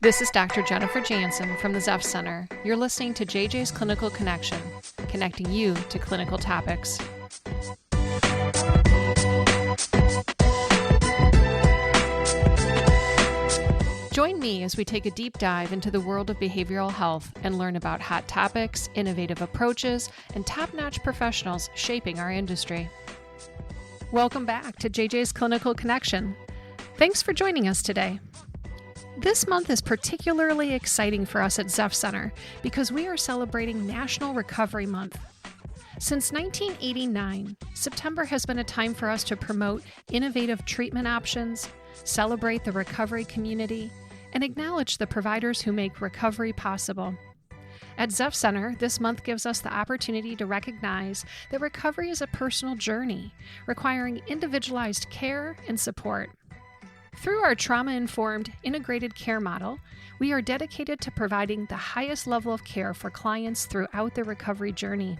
This is Dr. Jennifer Jansen from the Zepf Center. You're listening to JJ's Clinical Connection, connecting you to clinical topics. Join me as we take a deep dive into the world of behavioral health and learn about hot topics, innovative approaches, and top-notch professionals shaping our industry. Welcome back to JJ's Clinical Connection. Thanks for joining us today. This month is particularly exciting for us at Zepf Center because we are celebrating National Recovery Month. Since 1989, September has been a time for us to promote innovative treatment options, celebrate the recovery community, and acknowledge the providers who make recovery possible. At Zepf Center, this month gives us the opportunity to recognize that recovery is a personal journey, requiring individualized care and support. Through our trauma-informed integrated care model, we are dedicated to providing the highest level of care for clients throughout their recovery journey.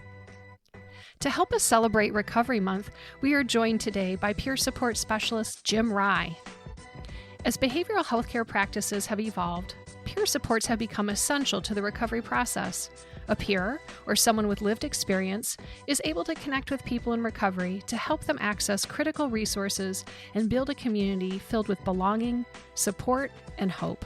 To help us celebrate Recovery Month, we are joined today by peer support specialist Jim Rye. As behavioral healthcare practices have evolved, peer supports have become essential to the recovery process. A peer, or someone with lived experience, is able to connect with people in recovery to help them access critical resources and build a community filled with belonging, support, and hope.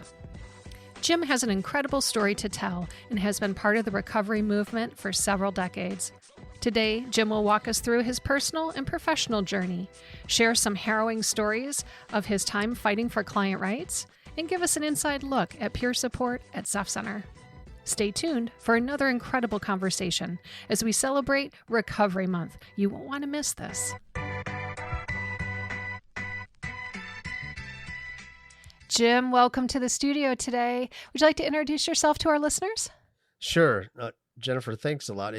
Jim has an incredible story to tell and has been part of the recovery movement for several decades. Today, Jim will walk us through his personal and professional journey, share some harrowing stories of his time fighting for client rights, and give us an inside look at peer support at Zepf Center. Stay tuned for another incredible conversation as we celebrate Recovery Month. You won't want to miss this. Jim, welcome to the studio today. Would you like to introduce yourself to our listeners? Sure. Jennifer, thanks a lot.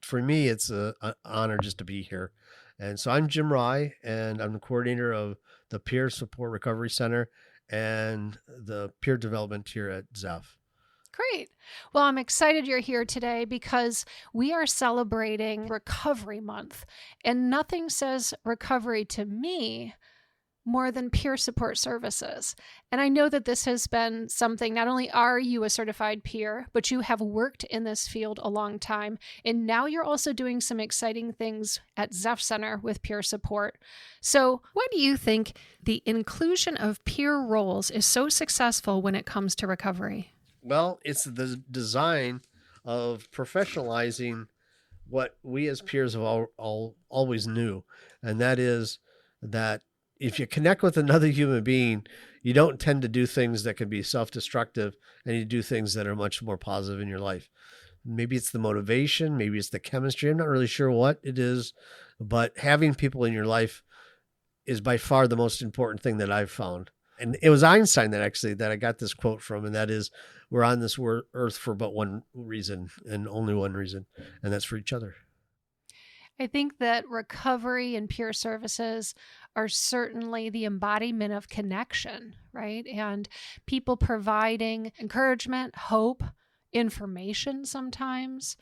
For me, it's an honor just to be here. And so I'm Jim Rye, and I'm the coordinator of the Peer Support Recovery Center and the peer development here at Zepf. Great. Well, I'm excited you're here today because we are celebrating Recovery Month, and nothing says recovery to me more than peer support services. And I know that this has been something, not only are you a certified peer, but you have worked in this field a long time. And now you're also doing some exciting things at Zepf Center with peer support. So why do you think the inclusion of peer roles is so successful when it comes to recovery? Well, it's the design of professionalizing what we as peers have always knew. And that is that if you connect with another human being, you don't tend to do things that can be self-destructive, and you do things that are much more positive in your life. Maybe it's the motivation, maybe it's the chemistry. I'm not really sure what it is, but having people in your life is by far the most important thing that I've found. And it was Einstein that I got this quote from, and that is, we're on this earth for but one reason and only one reason, and that's for each other. I think that recovery and peer services are certainly the embodiment of connection, right? And people providing encouragement, hope, information sometimes.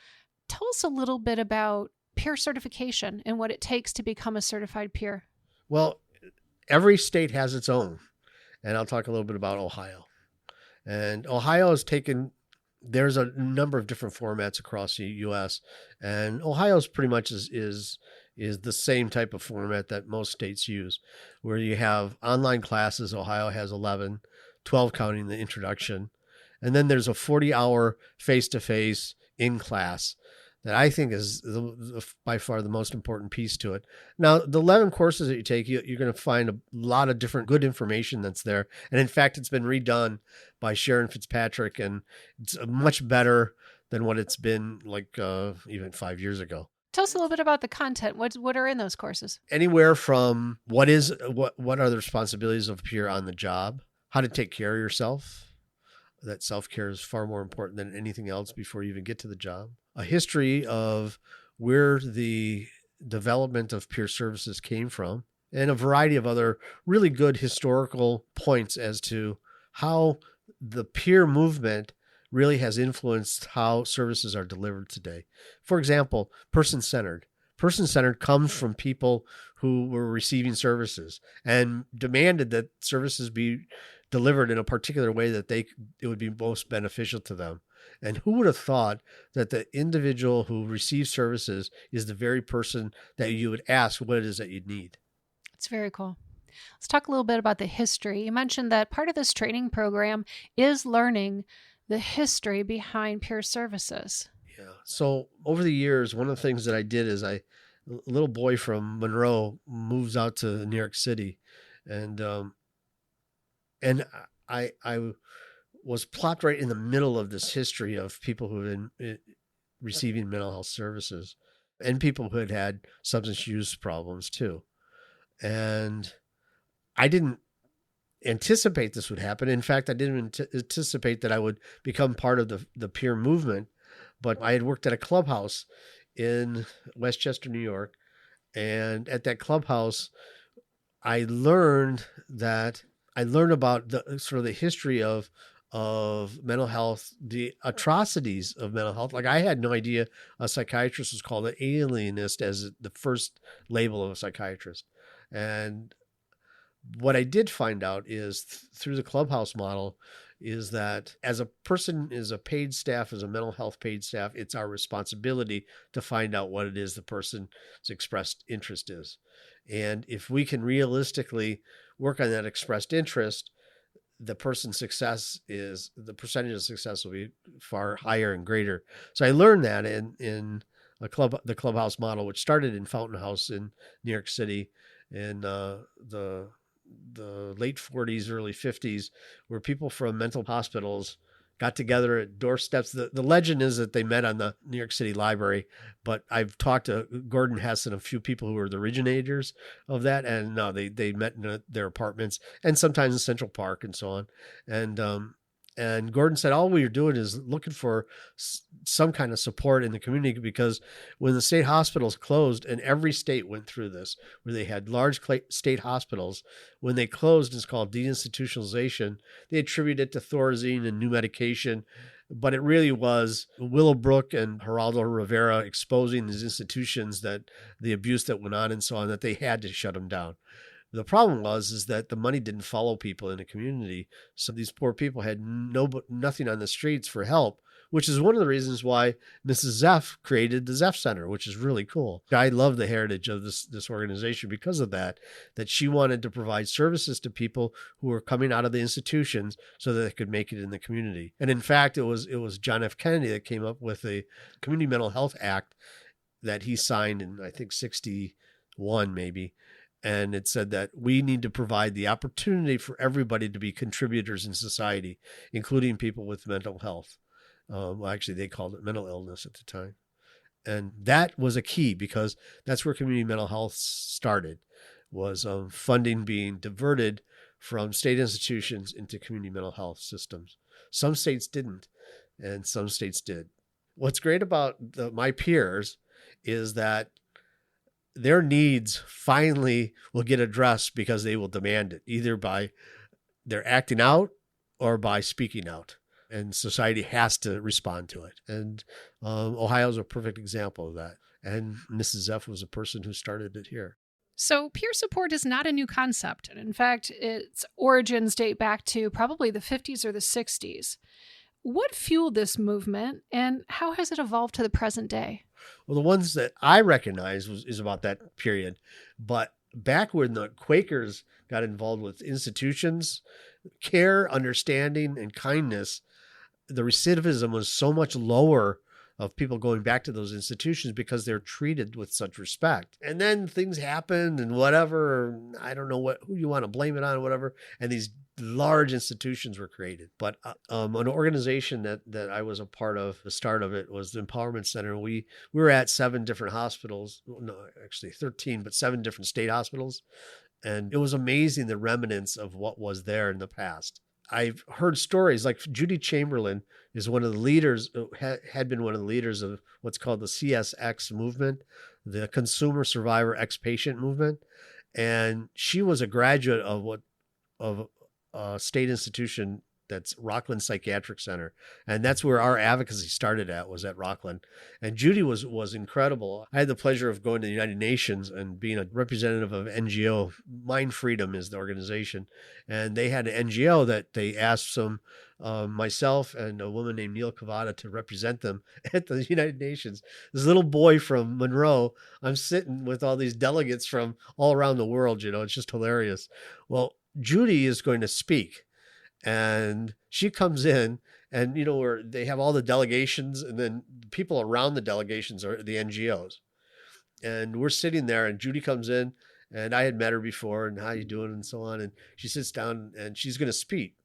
Tell us a little bit about peer certification and what it takes to become a certified peer. Well, every state has its own, and I'll talk a little bit about Ohio. And Ohio has there's a number of different formats across the U.S., and Ohio's pretty much is the same type of format that most states use, where you have online classes. Ohio has 11, 12 counting the introduction. And then there's a 40-hour face-to-face in-class that I think is by far the most important piece to it. Now, the 11 courses that you take, you're going to find a lot of different good information that's there. And in fact, it's been redone by Sharon Fitzpatrick, and it's much better than what it's been like even 5 years ago. Tell us a little bit about the content. What are in those courses? Anywhere from what are the responsibilities of a peer on the job, how to take care of yourself. That self-care is far more important than anything else before you even get to the job. A history of where the development of peer services came from, and a variety of other really good historical points as to how the peer movement really has influenced how services are delivered today. For example, person-centered. Person-centered comes from people who were receiving services and demanded that services be delivered in a particular way that it would be most beneficial to them. And who would have thought that the individual who receives services is the very person that you would ask what it is that you need? It's very cool. Let's talk a little bit about the history. You mentioned that part of this training program is learning the history behind peer services. Yeah. So over the years, one of the things that I did is a little boy from Monroe moves out to New York City, and I was plopped right in the middle of this history of people who had been receiving mental health services and people who had substance use problems too. And I didn't anticipate this would happen. In fact, I didn't anticipate that I would become part of the peer movement, but I had worked at a clubhouse in Westchester, New York. And at that clubhouse, I learned about the sort of the history of mental health, the atrocities of mental health. Like, I had no idea a psychiatrist was called an alienist as the first label of a psychiatrist. And what I did find out is through the clubhouse model is that as a person is a paid staff, as a mental health paid staff, it's our responsibility to find out what it is the person's expressed interest is. And if we can realistically work on that expressed interest, the person's success the percentage of success will be far higher and greater. So I learned that in the clubhouse model, which started in Fountain House in New York City in the late 40s, early 50s, where people from mental hospitals got together at doorsteps. The legend is that they met on the New York City Library, but I've talked to Gordon Hess and a few people who were the originators of that, and no, they met in their apartments and sometimes in Central Park and so on. And Gordon said, all we were doing is looking for some kind of support in the community, because when the state hospitals closed, and every state went through this, where they had large state hospitals, when they closed, it's called deinstitutionalization. They attribute it to Thorazine and new medication, but it really was Willowbrook and Geraldo Rivera exposing these institutions, that the abuse that went on and so on, that they had to shut them down. The problem is that the money didn't follow people in the community. So these poor people had nothing on the streets for help, which is one of the reasons why Mrs. Zepf created the Zepf Center, which is really cool. I love the heritage of this organization because of that she wanted to provide services to people who were coming out of the institutions so that they could make it in the community. And in fact, it was John F. Kennedy that came up with the Community Mental Health Act that he signed in, I think, 61 maybe. And it said that we need to provide the opportunity for everybody to be contributors in society, including people with mental health. Well, actually, they called it mental illness at the time. And that was a key, because that's where community mental health started, was funding being diverted from state institutions into community mental health systems. Some states didn't, and some states did. What's great about my peers is that their needs finally will get addressed because they will demand it, either by their acting out or by speaking out. And society has to respond to it. And Ohio is a perfect example of that. And Mrs. Zepf was a person who started it here. So peer support is not a new concept. And in fact, its origins date back to probably the 50s or the 60s. What fueled this movement, and how has it evolved to the present day? Well, the ones that I recognize is about that period. But back when the Quakers got involved with institutions, care, understanding, and kindness, the recidivism was so much lower of people going back to those institutions because they're treated with such respect. And then things happened and whatever, I don't know who you want to blame it on, whatever. And these large institutions were created. But an organization that I was a part of, the start of it, was the Empowerment Center. We were at 7 different hospitals, no, actually 13, but 7 different state hospitals. And it was amazing, the remnants of what was there in the past. I've heard stories like Judy Chamberlain is one of the leaders, had been one of the leaders of what's called the CSX movement, the Consumer Survivor Ex-Patient movement. And she was a graduate of a state institution That's Rockland Psychiatric Center. And that's where our advocacy started was at Rockland. And Judy was incredible. I had the pleasure of going to the United Nations and being a representative of NGO. Mind Freedom is the organization. And they had an NGO that they asked myself and a woman named Neil Cavada to represent them at the United Nations. This little boy from Monroe, I'm sitting with all these delegates from all around the world, it's just hilarious. Well, Judy is going to speak, and she comes in, and where they have all the delegations, and then people around the delegations are the NGOs. And we're sitting there, and Judy comes in, and I had met her before, and how you doing, and so on. And she sits down, and she's going to speak.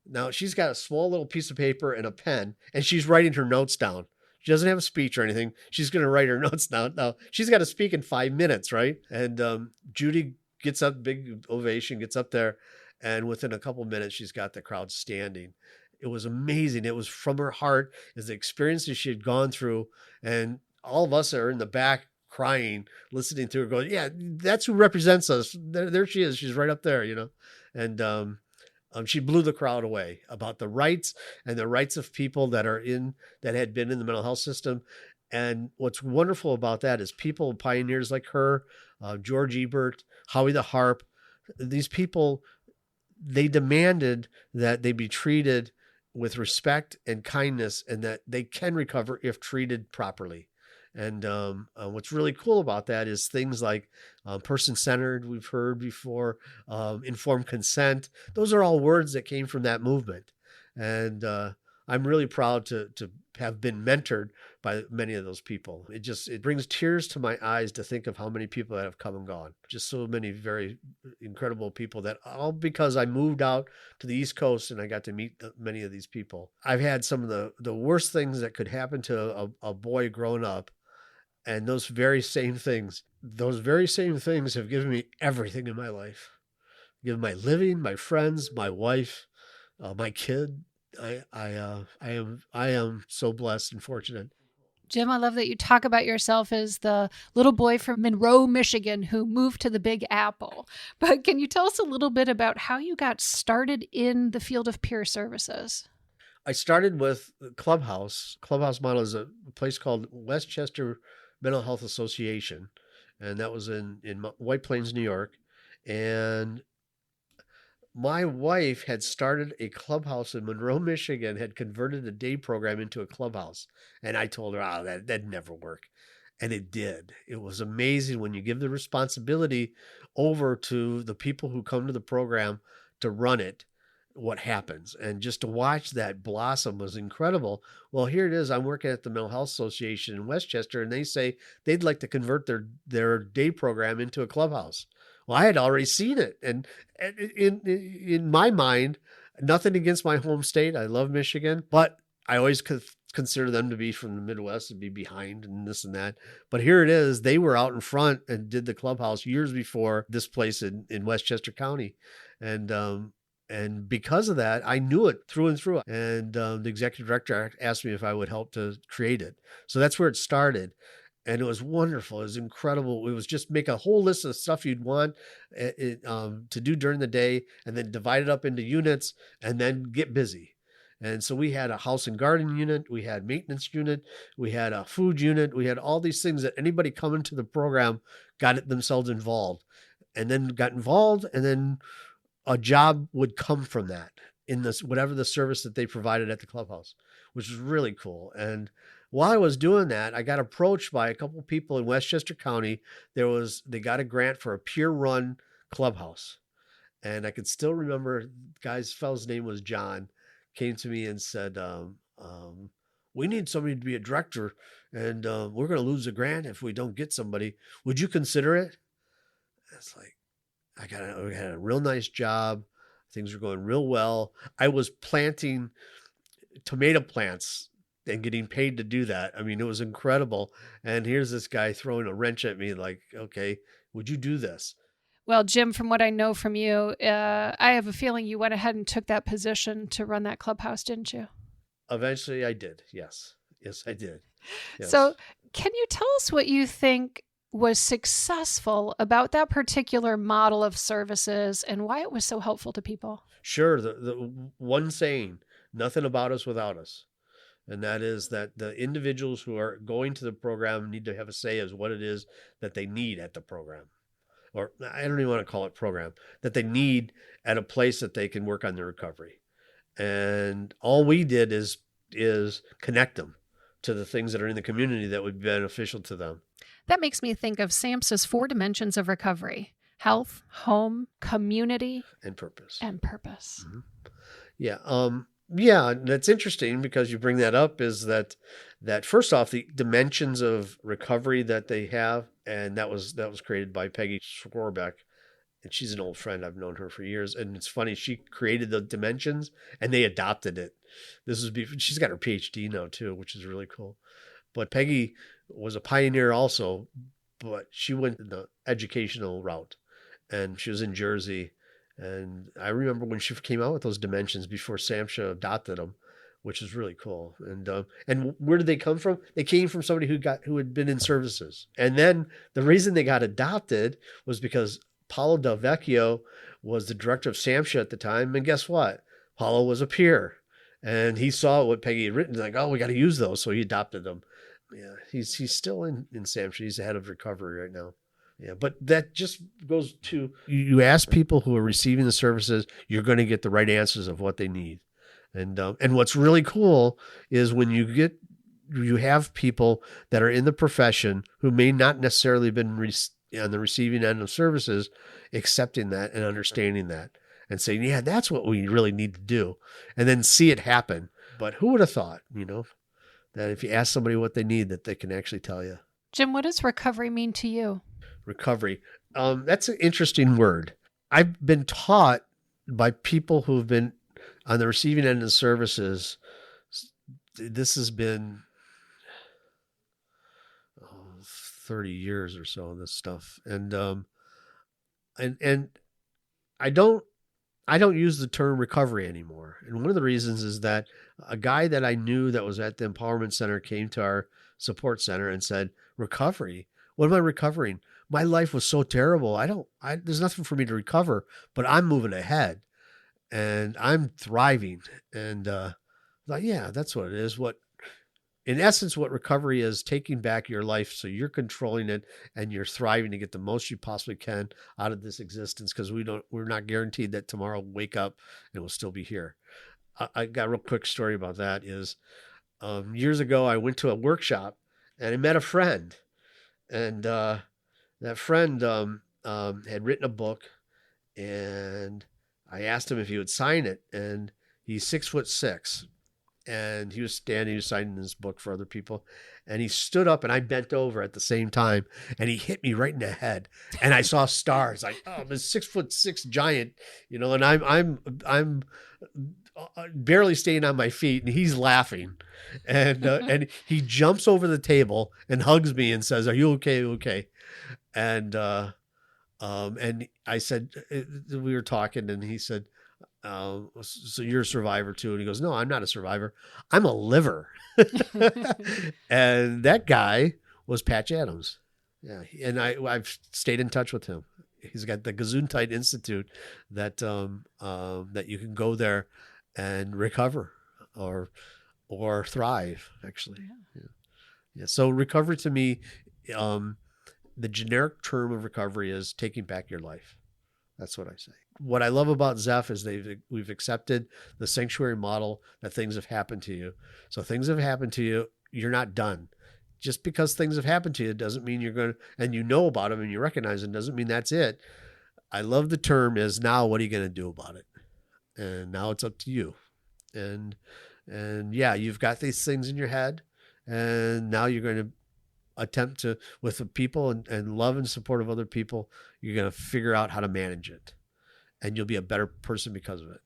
Now, she's got a small little piece of paper and a pen, and she's writing her notes down. She doesn't have a speech or anything. She's going to write her notes down. Now, she's got to speak in 5 minutes, right? And Judy gets up, big ovation, gets up there, and within a couple minutes, she's got the crowd standing. It was amazing. It was from her heart. It's the experiences she had gone through, and all of us are in the back crying, listening to her going, yeah, that's who represents us. There she is. She's right up there, And she blew the crowd away about the rights and the rights of people that had been in the mental health system. And what's wonderful about that is people, pioneers like her, George Ebert, Howie the Harp, these people, they demanded that they be treated with respect and kindness, and that they can recover if treated properly. And what's really cool about that is things like person-centered, we've heard before, informed consent. Those are all words that came from that movement. And I'm really proud to have been mentored by many of those people. It brings tears to my eyes to think of how many people that have come and gone. Just so many very incredible people, that all because I moved out to the East Coast and I got to meet many of these people. I've had some of the worst things that could happen to a boy growing up. And those very same things have given me everything in my life. Given my living, my friends, my wife, my kid. I am so blessed and fortunate. Jim, I love that you talk about yourself as the little boy from Monroe, Michigan, who moved to the Big Apple. But can you tell us a little bit about how you got started in the field of peer services? I started with Clubhouse. Clubhouse model is a place called Westchester Mental Health Association, and that was in White Plains, New York. And my wife had started a clubhouse in Monroe, Michigan, had converted a day program into a clubhouse. And I told her, that'd never work. And it did. It was amazing when you give the responsibility over to the people who come to the program to run it, what happens. And just to watch that blossom was incredible. Well, here it is. I'm working at the Mental Health Association in Westchester, and they say they'd like to convert their day program into a clubhouse. Well, I had already seen it. And in my mind, nothing against my home state. I love Michigan, but I always consider them to be from the Midwest and be behind and this and that. But here it is. They were out in front and did the clubhouse years before this place in Westchester County. And because of that, I knew it through and through. And the executive director asked me if I would help to create it. So that's where it started. And it was wonderful. It was incredible. It was just make a whole list of stuff you'd want to do during the day, and then divide it up into units, and then get busy. And so we had a house and garden unit. We had maintenance unit. We had a food unit. We had all these things that anybody coming to the program got themselves involved, and then a job would come from that in this, whatever the service that they provided at the clubhouse, which was really cool. And while I was doing that, I got approached by a couple of people in Westchester County. They got a grant for a peer-run clubhouse. And I could still remember fellow's name was John, came to me and said, we need somebody to be a director, and we're going to lose a grant if we don't get somebody. Would you consider it? It's like, I had a real nice job. Things were going real well. I was planting tomato plants and getting paid to do that. I mean, it was incredible. And here's this guy throwing a wrench at me like, okay, would you do this? Well, Jim, from what I know from you, I have a feeling you went ahead and took that position to run that clubhouse, didn't you? Eventually I did. Yes. Yes, I did. Yes. So can you tell us what you think was successful about that particular model of services and why it was so helpful to people? Sure. The one saying, nothing about us without us. And that is that the individuals who are going to the program need to have a say as what it is that they need at the program. Or I don't even want to call it program, that they need at a place that they can work on their recovery. And all we did is connect them to the things that are in the community that would be beneficial to them. That makes me think of SAMHSA's 4 dimensions of recovery: health, home, community, and purpose. Mm-hmm. Yeah. Yeah, that's interesting because you bring that up, is that first off, the dimensions of recovery that they have, and that was created by Peggy Swarbeck, and she's an old friend. I've known her for years, and it's funny, she created the dimensions and they adopted it. This was before, she's got her PhD now too, which is really cool. But Peggy was a pioneer also, but she went the educational route, and she was in Jersey. And I remember when she came out with those dimensions before SAMHSA adopted them, which is really cool. And where did they come from? They came from somebody who had been in services. And then the reason they got adopted was because Paolo Del Vecchio was the director of SAMHSA at the time. And guess what? Paolo was a peer, and he saw what Peggy had written. Like, oh, we got to use those. So he adopted them. Yeah, he's still in SAMHSA. He's the head of recovery right now. Yeah, but that just goes to, you ask people who are receiving the services, you're going to get the right answers of what they need. And what's really cool is when you have people that are in the profession who may not necessarily been on the receiving end of services, accepting that and understanding that and saying, yeah, that's what we really need to do, and then see it happen. But who would have thought, that if you ask somebody what they need, that they can actually tell you. Jim, what does recovery mean to you? Recovery. That's an interesting word. I've been taught by people who've been on the receiving end of services. This has been 30 years or so, this stuff. And I don't use the term recovery anymore. And one of the reasons is that a guy that I knew that was at the Empowerment Center came to our support center and said, recovery? What am I recovering? My life was so terrible. There's nothing for me to recover, but I'm moving ahead and I'm thriving. And I thought, yeah, that's what it is. In essence, what recovery is, taking back your life so you're controlling it and you're thriving to get the most you possibly can out of this existence, because we're not guaranteed that tomorrow we'll wake up and we'll still be here. I got a real quick story about that. Is years ago, I went to a workshop and I met a friend, and that friend had written a book, and I asked him if he would sign it, and he's 6'6", and he was signing his book for other people, and he stood up, and I bent over at the same time, and he hit me right in the head, and I saw stars. Like, oh, I'm a 6'6" giant, and I'm barely staying on my feet, and he's laughing, and he jumps over the table and hugs me and says, "Are you okay? Okay?" And I said, we were talking, and he said, so you're a survivor too? And he goes, no, I'm not a survivor. I'm a liver. And that guy was Patch Adams. Yeah. And I've stayed in touch with him. He's got the Gesundheit Institute that you can go there and recover or thrive, actually. Yeah. So recovery to me, the generic term of recovery is taking back your life. That's what I say. What I love about Zepf is we've accepted the sanctuary model that things have happened to you. So things have happened to you. You're not done. Just because things have happened to you doesn't mean you're going to, and you know about them and you recognize them, doesn't mean that's it. I love the term is, now what are you going to do about it? And now it's up to you. And yeah, you've got these things in your head, and now you're going to attempt to, with the people and love and support of other people, you're going to figure out how to manage it, and you'll be a better person because of it.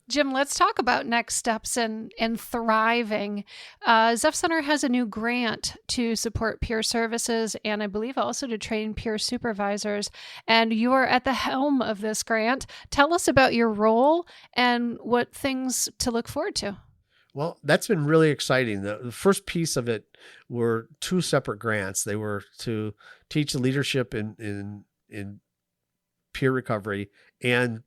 Jim, let's talk about next steps and thriving. Zepf Center has a new grant to support peer services, and I believe also to train peer supervisors. And you are at the helm of this grant. Tell us about your role and what things to look forward to. Well, that's been really exciting. The first piece of it were two separate grants. They were to teach leadership in peer recovery and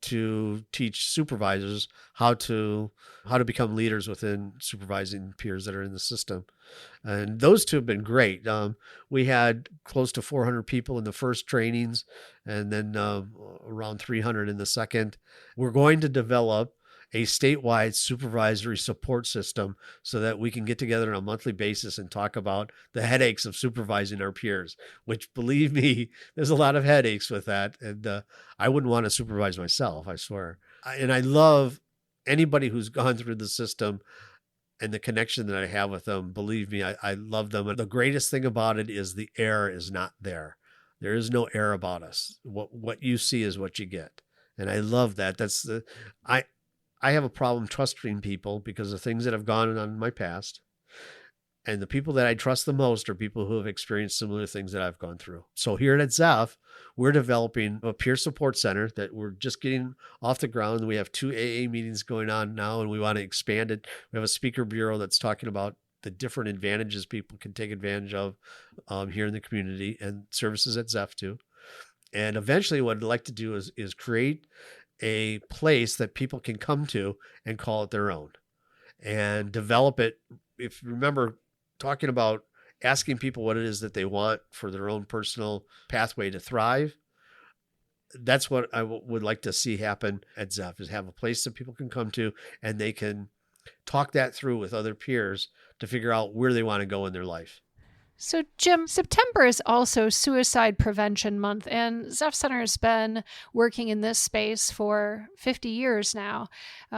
to teach supervisors how to become leaders within supervising peers that are in the system. And those two have been great. We had close to 400 people in the first trainings, and then around 300 in the second. We're going to develop a statewide supervisory support system so that we can get together on a monthly basis and talk about the headaches of supervising our peers, which, believe me, there's a lot of headaches with that. And I wouldn't want to supervise myself, I swear. And I love anybody who's gone through the system and the connection that I have with them. Believe me, I love them. And the greatest thing about it is the air is not there. There is no air about us. What you see is what you get. And I love that. I have a problem trusting people because of things that have gone on in my past. And the people that I trust the most are people who have experienced similar things that I've gone through. So here at Zepf, we're developing a peer support center that we're just getting off the ground. We have 2 AA meetings going on now, and we want to expand it. We have a speaker bureau that's talking about the different advantages people can take advantage of here in the community, and services at Zepf too. And eventually what I'd like to do is create a place that people can come to and call it their own and develop it. If you remember talking about asking people what it is that they want for their own personal pathway to thrive, that's what I would like to see happen at Zepf, is have a place that people can come to and they can talk that through with other peers to figure out where they want to go in their life. So, Jim, September is also Suicide Prevention Month, and Zepf Center has been working in this space for 50 years now.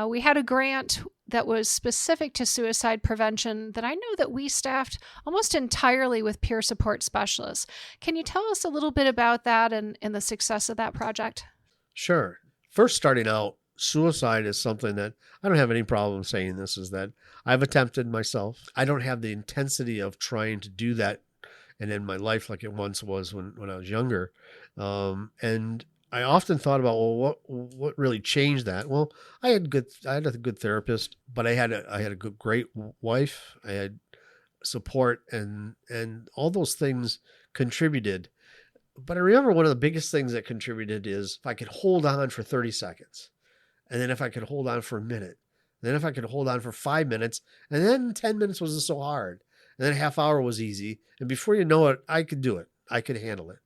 We had a grant that was specific to suicide prevention that I know that we staffed almost entirely with peer support specialists. Can you tell us a little bit about that and the success of that project? Sure. First, starting out, suicide is something that I don't have any problem saying this, is that I've attempted myself. I don't have the intensity of trying to do that and end my life like it once was when I was younger. And I often thought about, well, what really changed that? Well, I had a good therapist, but I had a great wife. I had support, and all those things contributed. But I remember one of the biggest things that contributed is if I could hold on for 30 seconds. And then if I could hold on for a minute, then if I could hold on for 5 minutes, and then 10 minutes wasn't so hard. And then a half hour was easy. And before you know it, I could do it. I could handle it.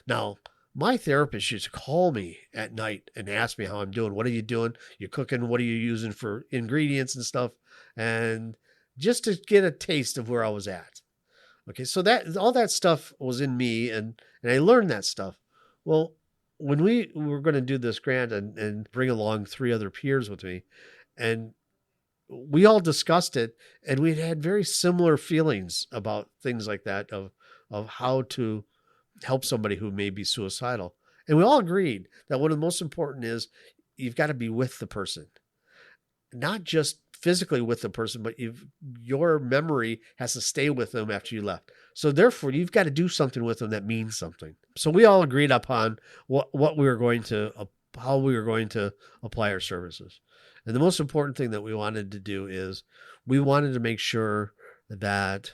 Now, my therapist used to call me at night and ask me how I'm doing. What are you doing? You cooking? What are you using for ingredients and stuff? And just to get a taste of where I was at. Okay, so that all that stuff was in me, and I learned that stuff. Well, when we were going to do this grant and bring along 3 other peers with me, and we all discussed it, and we had very similar feelings about things like that, of how to help somebody who may be suicidal. And we all agreed that one of the most important is you've got to be with the person, not just physically with the person, but your memory has to stay with them after you left. So therefore, you've got to do something with them that means something. So we all agreed upon what we were going to, how we were going to apply our services. And the most important thing that we wanted to do is we wanted to make sure that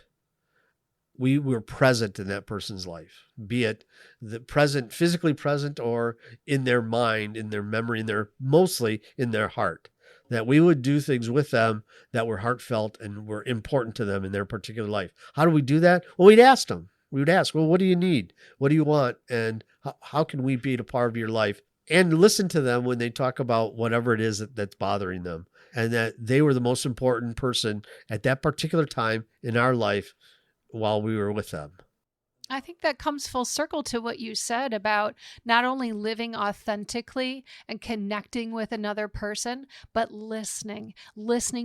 we were present in that person's life, be it the present, physically present, or in their mind, in their memory, mostly in their heart. That we would do things with them that were heartfelt and were important to them in their particular life. How do we do that? Well, we'd ask them. We would ask, well, what do you need? What do you want? And how can we be a part of your life? And listen to them when they talk about whatever it is that's bothering them. And that they were the most important person at that particular time in our life while we were with them. I think that comes full circle to what you said about not only living authentically and connecting with another person, but listening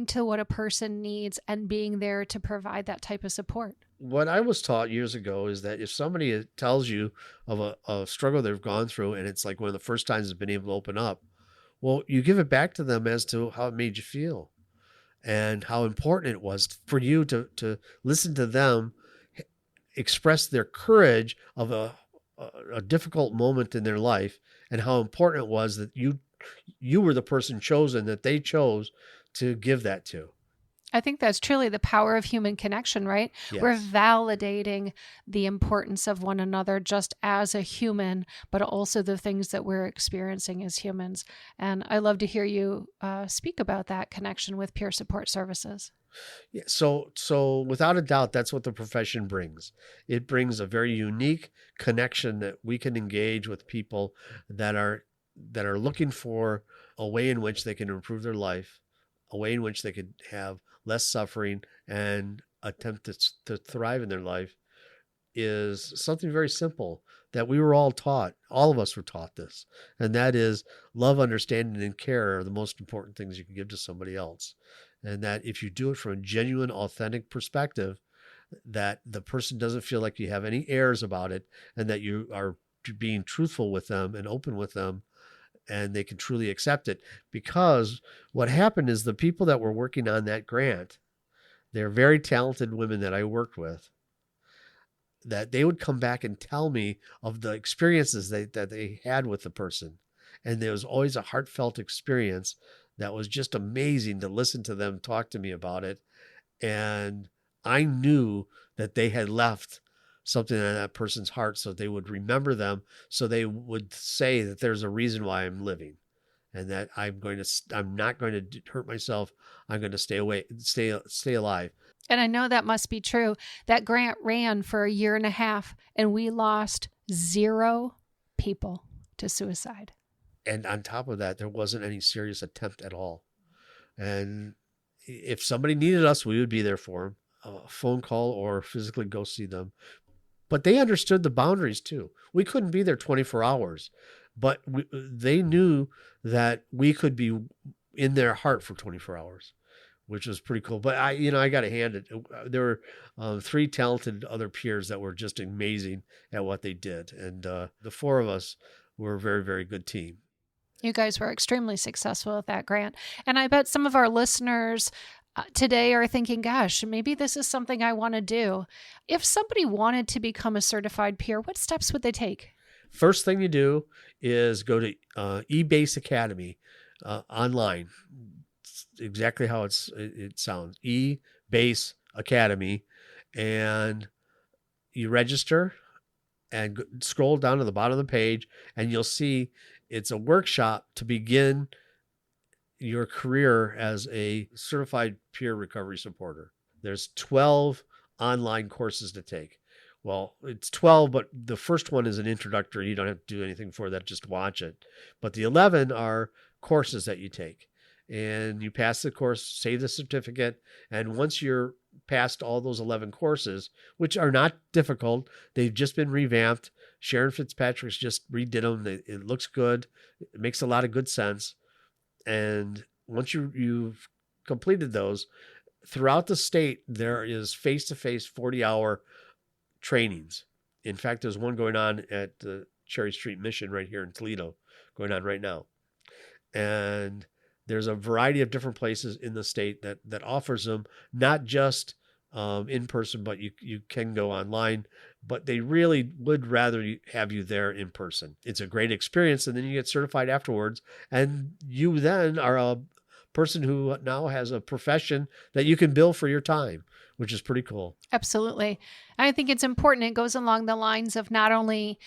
to what a person needs and being there to provide that type of support. What I was taught years ago is that if somebody tells you of a struggle they've gone through, and it's like one of the first times they've been able to open up, well, you give it back to them as to how it made you feel and how important it was for you to listen to them express their courage of a difficult moment in their life, and how important it was that you were the person chosen, that they chose to give that to. I think that's truly the power of human connection, right? We're Yes. validating the importance of one another just as a human, but also the things that we're experiencing as humans. And I love to hear you speak about that connection with peer support services. Yeah, so without a doubt, that's what the profession brings. It brings a very unique connection that we can engage with people that are looking for a way in which they can improve their life, a way in which they could have less suffering and attempt to thrive in their life is something very simple that we were all taught. All of us were taught this, and that is love, understanding, and care are the most important things you can give to somebody else. And that if you do it from a genuine, authentic perspective, that the person doesn't feel like you have any airs about it, and that you are being truthful with them and open with them, and they can truly accept it. Because what happened is the people that were working on that grant, they're very talented women that I worked with, that they would come back and tell me of the experiences that they had with the person. And there was always a heartfelt experience that was just amazing to listen to them talk to me about it. And I knew that they had left something in that person's heart, so they would remember them, so they would say that there's a reason why I'm living, and that I'm not going to hurt myself. I'm going to stay alive. And I know that must be true. That grant ran for a year and a half, and we lost 0 people to suicide. And on top of that, there wasn't any serious attempt at all. And if somebody needed us, we would be there for them, a phone call or physically go see them. But they understood the boundaries too. We couldn't be there 24 hours, but they knew that we could be in their heart for 24 hours, which was pretty cool. But I got to hand it. There were 3 talented other peers that were just amazing at what they did. And the 4 of us were a very, very good team. You guys were extremely successful with that grant. And I bet some of our listeners today are thinking, gosh, maybe this is something I want to do. If somebody wanted to become a certified peer, what steps would they take? First thing you do is go to eBased Academy online. It's exactly how it sounds. eBased Academy. And you register and scroll down to the bottom of the page, and you'll see it's a workshop to begin your career as a certified peer recovery supporter. There's 12 online courses to take. Well, it's 12, but the first one is an introductory. You don't have to do anything for that, just watch it. But the 11 are courses that you take. And you pass the course, save the certificate, and once you're past all those 11 courses, which are not difficult, they've just been revamped. Sharon Fitzpatrick's just redid them. It looks good. It makes a lot of good sense. And once you've completed those, throughout the state, there is face-to-face 40-hour trainings. In fact, there's one going on at the Cherry Street Mission right here in Toledo, going on right now. And there's a variety of different places in the state that offers them, not just in person, but you can go online. But they really would rather have you there in person. It's a great experience, and then you get certified afterwards, and you then are a person who now has a profession that you can bill for your time, which is pretty cool. Absolutely. I think it's important. It goes along the lines of not only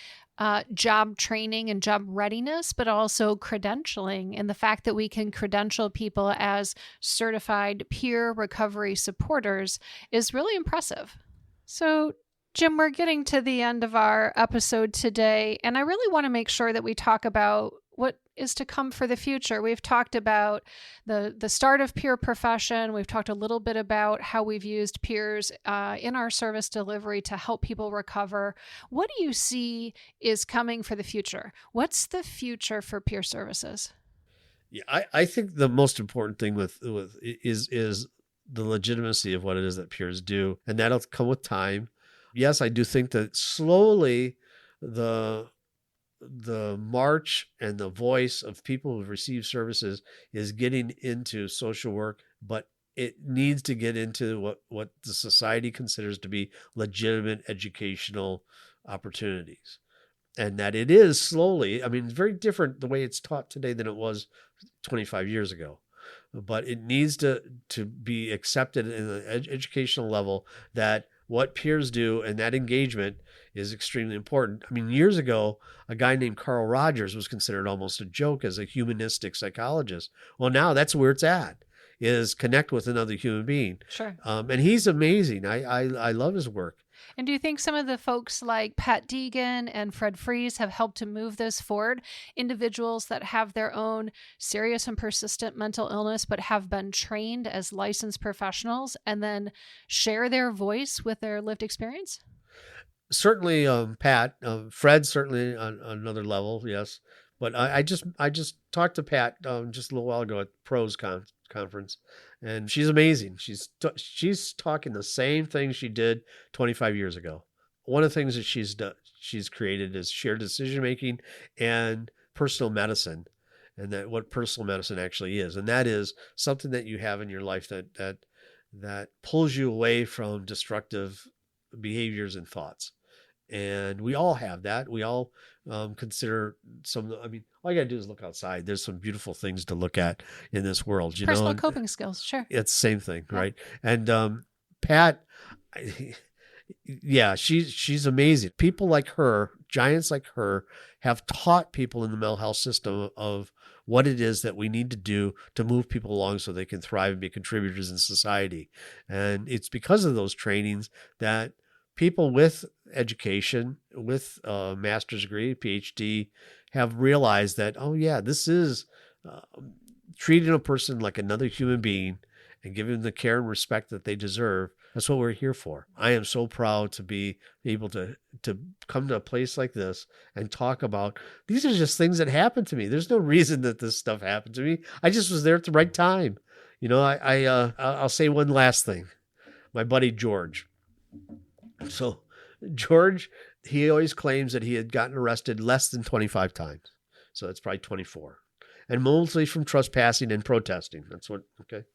job training and job readiness, but also credentialing, and the fact that we can credential people as certified peer recovery supporters is really impressive. So, Jim, we're getting to the end of our episode today, and I really want to make sure that we talk about what is to come for the future. We've talked about the start of peer profession. We've talked a little bit about how we've used peers in our service delivery to help people recover. What do you see is coming for the future? What's the future for peer services? Yeah, I think the most important thing with is the legitimacy of what it is that peers do, and that'll come with time. Yes, I do think that slowly the march and the voice of people who've received services is getting into social work, but it needs to get into what the society considers to be legitimate educational opportunities. And that it is slowly, I mean, it's very different the way it's taught today than it was 25 years ago. but it needs to be accepted in the educational level that what peers do and that engagement is extremely important. I mean, years ago, a guy named Carl Rogers was considered almost a joke as a humanistic psychologist. Well, now that's where it's at, is connect with another human being. Sure. And he's amazing. I love his work. And do you think some of the folks like Pat Deegan and Fred Fries have helped to move this forward? Individuals that have their own serious and persistent mental illness, but have been trained as licensed professionals and then share their voice with their lived experience? Certainly, Pat, Fred, certainly on another level. Yes. But I just talked to Pat just a little while ago at Pros conference, and she's amazing. She's talking the same thing she did 25 years ago. One of the things that she's created is shared decision making and personal medicine, and that what personal medicine actually is, and that is something that you have in your life that pulls you away from destructive behaviors and thoughts. And we all have that. We all consider some, I mean, all you got to do is look outside. There's some beautiful things to look at in this world. Personal coping skills, sure. It's the same thing, right? And Pat, yeah, she's amazing. People like her, giants like her, have taught people in the mental health system of what it is that we need to do to move people along so they can thrive and be contributors in society. And it's because of those trainings that people with education, with a master's degree, PhD, have realized that, oh yeah, this is treating a person like another human being and giving them the care and respect that they deserve. That's what we're here for. I am so proud to be able to come to a place like this and talk about, these are just things that happened to me. There's no reason that this stuff happened to me. I just was there at the right time. You know, I'll say one last thing. My buddy George. So George, he always claims that he had gotten arrested less than 25 times. So that's probably 24. And mostly from trespassing and protesting. That's what, okay.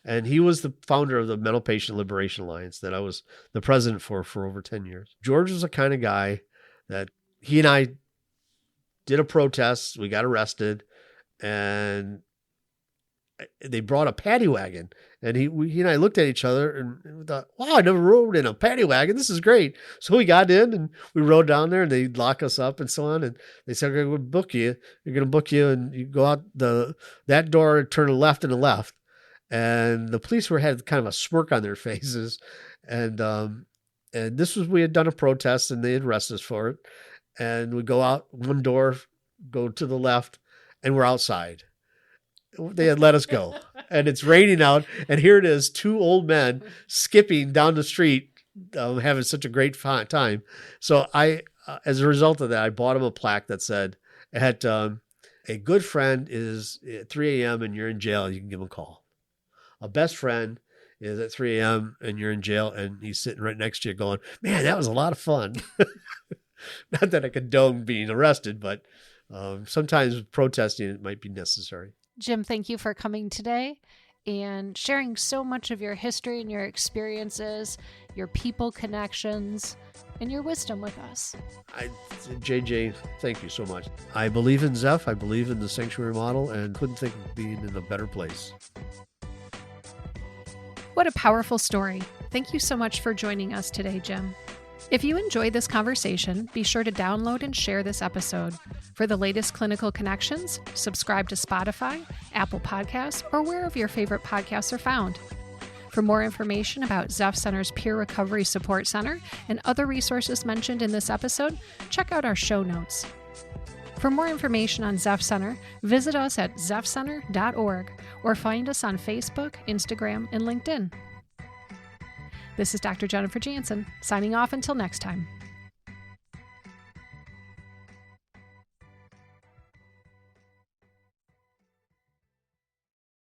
And he was the founder of the Mental Patient Liberation Alliance that I was the president for over 10 years. George was the kind of guy that he and I did a protest. We got arrested and they brought a paddy wagon, and he and I looked at each other and thought, wow, I never rode in a paddy wagon. This is great. So we got in and we rode down there, and they lock us up and so on. And they said, we're going to book you. We're going to book you. And you go out that door, turn left and a left. And the police had kind of a smirk on their faces. And this was, we had done a protest and they had arrested us for it. And we go out one door, go to the left, and we're outside. They had let us go, and it's raining out, and here it is, two old men skipping down the street, having such a great time. So I, as a result of that, I bought him a plaque that said, a good friend is at 3 a.m. and you're in jail, you can give him a call. A best friend is at 3 a.m. and you're in jail, and he's sitting right next to you going, man, that was a lot of fun. Not that I condone being arrested, but sometimes protesting, it might be necessary. Jim, thank you for coming today and sharing so much of your history and your experiences, your people connections, and your wisdom with us. JJ, thank you so much. I believe in Zepf. I believe in the sanctuary model and couldn't think of being in a better place. What a powerful story. Thank you so much for joining us today, Jim. If you enjoyed this conversation, be sure to download and share this episode. For the latest clinical connections, subscribe to Spotify, Apple Podcasts, or wherever your favorite podcasts are found. For more information about Zepf Center's Peer Recovery Support Center and other resources mentioned in this episode, check out our show notes. For more information on Zepf Center, visit us at zepfcenter.org or find us on Facebook, Instagram, and LinkedIn. This is Dr. Jennifer Jansen, signing off until next time.